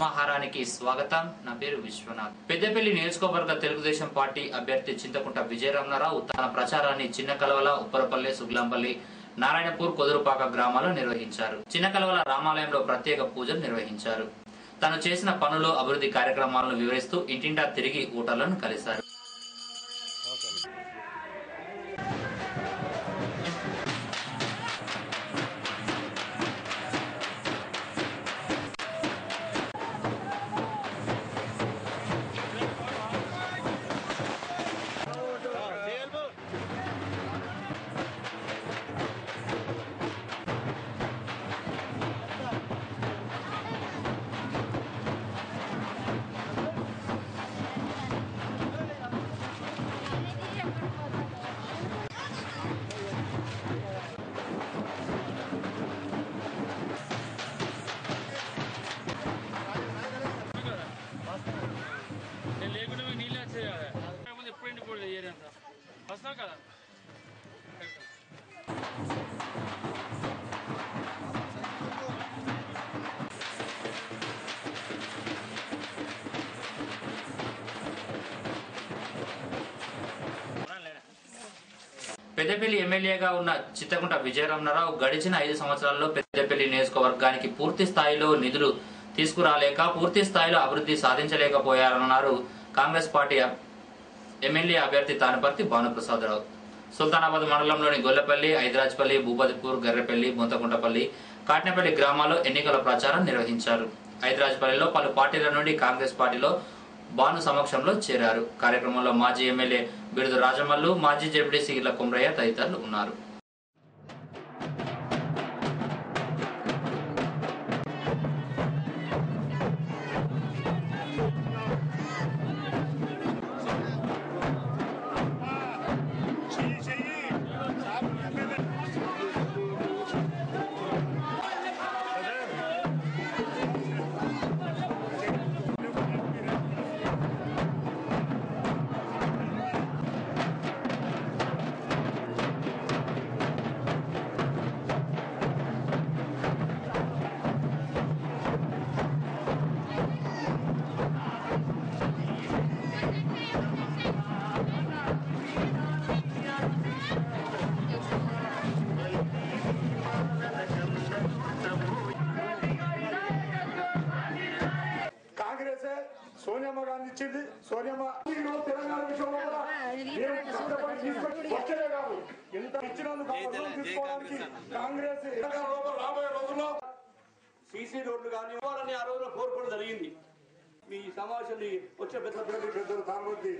సమాహారానికి స్వాగతం. నా పేరు విశ్వనాథ్. పెద్దపల్లి నియోజకవర్గ తెలుగుదేశం పార్టీ అభ్యర్థి చింతకుంట విజయరమణారావు తన ప్రచారాన్ని చిన్నకలవల, ఉప్పరపల్లి, సుగ్లాంపల్లి, నారాయణపూర్, కొదురుపాక గ్రామాల్లో నిర్వహించారు. చిన్నకలవల రామాలయంలో ప్రత్యేక పూజలు నిర్వహించారు. తను చేసిన పనులు, అభివృద్ధి కార్యక్రమాలను వివరిస్తూ ఇంటింటా తిరిగి ఓటర్లను కలిశారు. పెద్దపల్లి ఎమ్మెల్యేగా ఉన్న చింతకుంట విజయరమణారావు గడిచిన 5 సంవత్సరాల్లో పెద్దపల్లి నియోజకవర్గానికి పూర్తి స్థాయిలో నిధులు తీసుకురాలేక పూర్తి స్థాయిలో అభివృద్ధి సాధించలేకపోయారన్నారు కాంగ్రెస్ పార్టీ ఎమ్మెల్యే అభ్యర్థి తానపర్తి భానుప్రసాదరావు. సుల్తానాబాద్ మండలంలోని గొల్లపల్లి, ఐదరాజ్పల్లి, భూపతిపూర్, గర్రెపల్లి, బొంతకుంటపల్లి, కాట్నేపల్లి గ్రామాల్లో ఎన్నికల ప్రచారం నిర్వహించారు. ఐదరాజ్పల్లిలో పలు పార్టీల నుండి కాంగ్రెస్ పార్టీలో భాను సమక్షంలో చేరారు. కార్యక్రమంలో మాజీ ఎమ్మెల్యే బిరుదు రాజమల్లు, మాజీ జెడ్పీటీసీ గిల్ల కుమ్రయ్య తదితరులు ఉన్నారు. సోనియమ్మ గాంధీ ఇచ్చింది. సోనియమ్మ తెలంగాణ విషయంలో వచ్చలే కాదు, ఇంత ఇచ్చినందుకు తీసుకోవడానికి కాంగ్రెస్ రాబోయే రోజుల్లో సీసీ రోడ్లు కానీ ఇవ్వాలని ఆ రోజులో కోరుకోవడం జరిగింది. మీ సమావేశాన్ని వచ్చే పెద్దలు సానుభూతి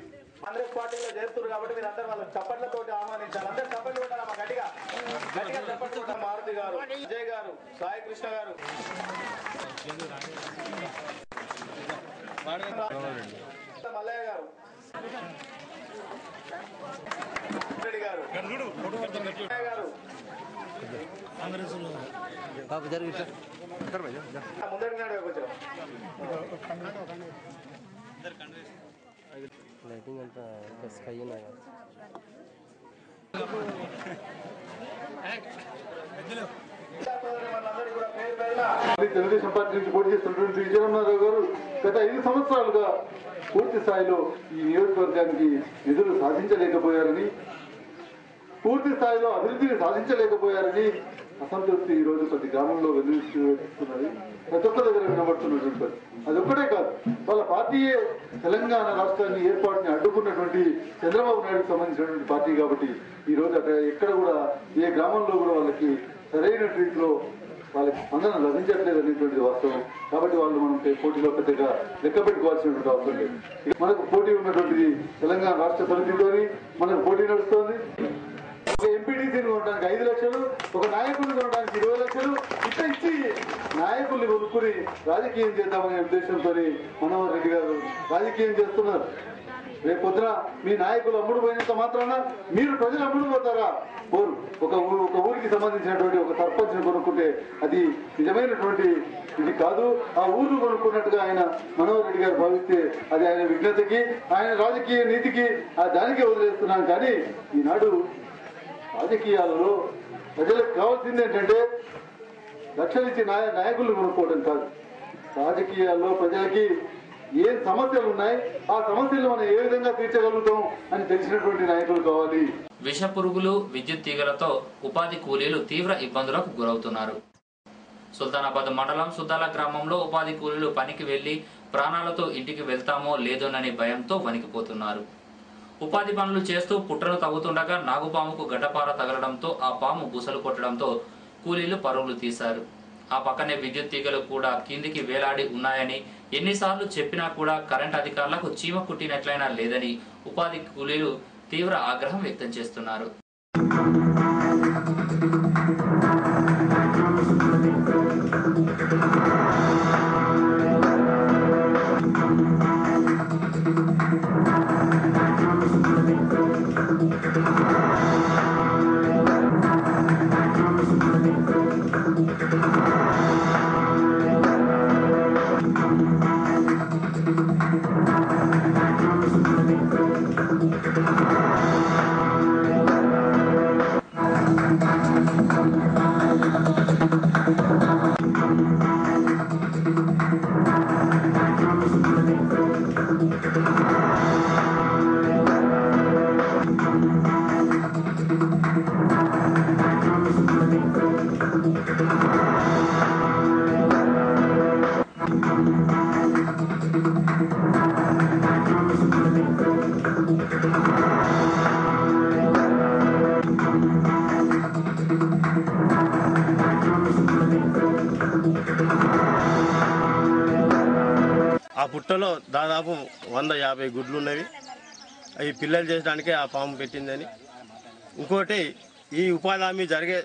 కాంగ్రెస్ పార్టీలో చేస్తున్నారు కాబట్టి మీరు అందరూ వాళ్ళ చప్పట్లతో ఆహ్వానించాలి. అందరూ చప్పట్లు కొట్టాలి. మా గట్టిగా గట్టిగా చప్పట్లు కొట్టాలి. మారుతి గారు, విజయ్ గారు, సాయి కృష్ణ గారు, మల్లయ్య గారు, రెడ్డి గారు, గారు ముందరికి నాడు కొంచెం లైటింగ్ అంతా స్కై ఉన్నాయి. తెలుగుదేశం పార్టీ నుంచి పోటీ చేస్తున్నటువంటి విజయరమణారావు గారు గత 5 సంవత్సరాలుగా పూర్తి స్థాయిలో ఈ నియోజకవర్గానికి నిధులు సాధించలేకపోయారని, పూర్తి స్థాయిలో అభివృద్ధిని సాధించలేకపోయారని అసంతృప్తి ఈ రోజు ప్రతి గ్రామంలో వెలువరిస్తున్నది. ప్రతి ఒక్క దగ్గర వినబడుతున్నటువంటి అదొక్కటే కాదు, వాళ్ళ పార్టీయే తెలంగాణ రాష్ట్రాన్ని ఏర్పాటుని అడ్డుకున్నటువంటి చంద్రబాబు నాయుడుకు సంబంధించినటువంటి పార్టీ కాబట్టి ఈ రోజు అక్కడ ఎక్కడ కూడా ఏ గ్రామంలో కూడా వాళ్ళకి సరైన రీతిలో వాళ్ళకి స్పందన లభించట్లేదు అనేటువంటి వాస్తవం. కాబట్టి వాళ్ళు మనం పోటీలో పెద్దగా లెక్క పెట్టుకోవాల్సినటువంటి అవసరం లేదు. మనకు పోటీ ఉన్నటువంటిది తెలంగాణ రాష్ట్ర సమితితోని మనకు పోటీ నడుస్తోంది. ఒక ఎంపీటీసీని కొనడానికి 5 లక్షలు, ఒక నాయకుడిని కొనడానికి 20 లక్షలు ఇట్లా ఇచ్చి నాయకుల్ని కొనుక్కుని రాజకీయం చేద్దామనే ఉద్దేశంతో మనోహర్ రెడ్డి గారు రాజకీయం చేస్తున్నారు. రేపు పొద్దున మీ నాయకులు అమ్ముడు పోయినంత మాత్రాన మీరు ప్రజలు అమ్ముడు పోతారా? ఒక ఊరికి సంబంధించినటువంటి ఒక సర్పంచ్ ని కొనుక్కుంటే అది నిజమైనటువంటి ఇది కాదు. ఆ ఊరు కొనుక్కున్నట్టుగా ఆయన మనోహర్ రెడ్డి గారు భావిస్తే అది ఆయన విఘ్నతకి, ఆయన రాజకీయ నీతికి దానికే వదిలేస్తున్నాం. కానీ ఈనాడు రాజకీయాలలో ప్రజలకు కావాల్సింది ఏంటంటే లక్షలిచ్చి నాయకులను కొనుక్కోవడం కాదు, రాజకీయాల్లో ప్రజలకి ఏ సమస్యలు ఉన్నాయి, ఆ సమస్యలు మనం ఏ విధంగా తీర్చగలుగుతాం అని తెలిసినటువంటి నాయకులు కావాలి. విష పురుగులు, విద్యుత్ తీగలతో ఉపాధి కూలీలు తీవ్ర ఇబ్బందులకు గురవుతున్నారు. సుల్తానాబాద్ మండలం సుద్దాల గ్రామంలో ఉపాధి కూలీలు పనికి వెళ్లి ప్రాణాలతో ఇంటికి వెళ్తామో లేదోనని భయంతో వణికిపోతున్నారు. ఉపాధి పనులు చేస్తూ పుట్టను తవ్వుతుండగా నాగుపాముకు గడ్డపార తగలడంతో ఆ పాము బుసలు కొట్టడంతో కూలీలు పరుగులు తీశారు. ఆ పక్కనే విద్యుత్ తీగలు కూడా కిందికి వేలాడి ఉన్నాయని, ఎన్నిసార్లు చెప్పినా కూడా కరెంట్ అధికారులకు చీమ కుట్టినట్లయినా లేదని ఉపాధి కూలీలు తీవ్ర ఆగ్రహం వ్యక్తం చేస్తున్నారు. ఆ పుట్టలో దాదాపు 150 గుడ్లు ఉన్నవి. అవి పిల్లలు చేసడానికి ఆ పాము పెట్టిందని. ఇంకోటి, ఈ ఉపాధి హామీ జరిగే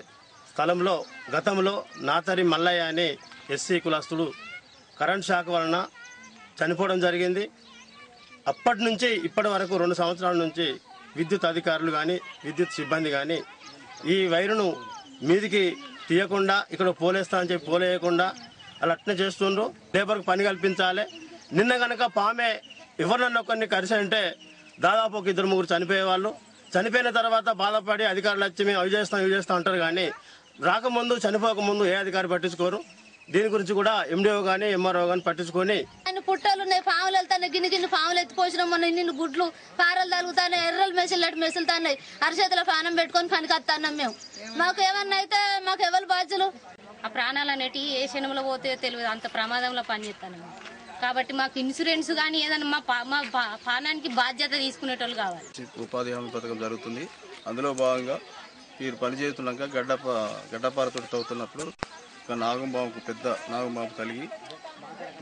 స్థలంలో గతంలో నాతరి మల్లయ్య అనే ఎస్సీ కులస్తుడు కరెంట్ షాక్ వలన చనిపోవడం జరిగింది. అప్పటి నుంచి ఇప్పటి వరకు 2 సంవత్సరాల నుంచి విద్యుత్ అధికారులు కానీ విద్యుత్ సిబ్బంది కానీ ఈ వైరును మీదికి తీయకుండా ఇక్కడ పోలేస్తా అని చెప్పి పోలేయకుండా అలా అట్నే చేస్తుండ్రు. లేబర్కి పని కల్పించాలి. నిన్న కనుక పామే ఎవరినన్నా ఒకరిని కరిసి అంటే దాదాపు 2-3 చనిపోయేవాళ్ళు. చనిపోయిన తర్వాత బాధపడి అధికారులు వచ్చి మేము అవి చేస్తాం అంటారు. కానీ రాకముందు చనిపోకముందు ఏ అధికారి పట్టించుకోరు. దీని గురించి కూడా ఎండిఓ కానీ ఎంఆర్ఓ కానీ పట్టించుకొని పుట్టలు ఉన్నాయి, పాములు వెళ్తాయి, గిన్ని పాములు ఎత్తిపోసినాం. మొన్న ఇన్ని గుడ్లు పారలు తలుగుతాయి, ఎర్రలు మెసులుతాయి. అరచేతిలో పానం పెట్టుకొని పనికి వస్తున్నాం మేము. మాకు ఏమన్నా అయితే మాకు ఎవరు బాధ్యులు? ఆ ప్రాణాలు అనేటి ఏ క్షణంలో పోతే తెలియదు, అంత ప్రమాదంలో పనిచేస్తాను. కాబట్టి మాకు ఇన్సూరెన్స్ కానీ ఏదైనా మా ప్రాణానికి బాధ్యత తీసుకునేటోళ్ళు కావాలి. ఉపాధి హామీ పథకం జరుగుతుంది. అందులో భాగంగా వీరు పనిచేస్తున్నాక గడ్డపారతో తవ్వుతున్నప్పుడు నాగంబాబుకు పెద్ద నాగంబాబు కలిగి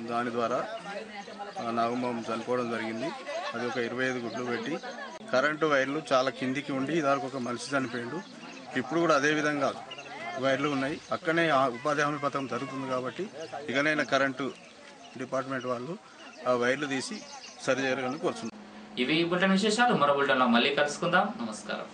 దాని ద్వారా నాగంబాబు చనిపోవడం జరిగింది. అది ఒక 25 గుడ్లు పెట్టి కరెంటు వైర్లు చాలా కిందికి ఉండి దానికి ఒక మనిషి చనిపోయిండు. ఇప్పుడు కూడా అదే విధంగా వైర్లు ఉన్నాయి. అక్కడనే ఉపాధి హామీ పథకం జరుగుతుంది కాబట్టి ఇకనైనా కరెంటు డిపార్ట్మెంట్ వాళ్ళు ఆ వైర్లు తీసి సరి చేయగలని కోరుతున్నాం. ఇవి బులెటిన్ విశేషాలు. మరో బులెటిన్లో మళ్ళీ కలుసుకుందాం. నమస్కారం.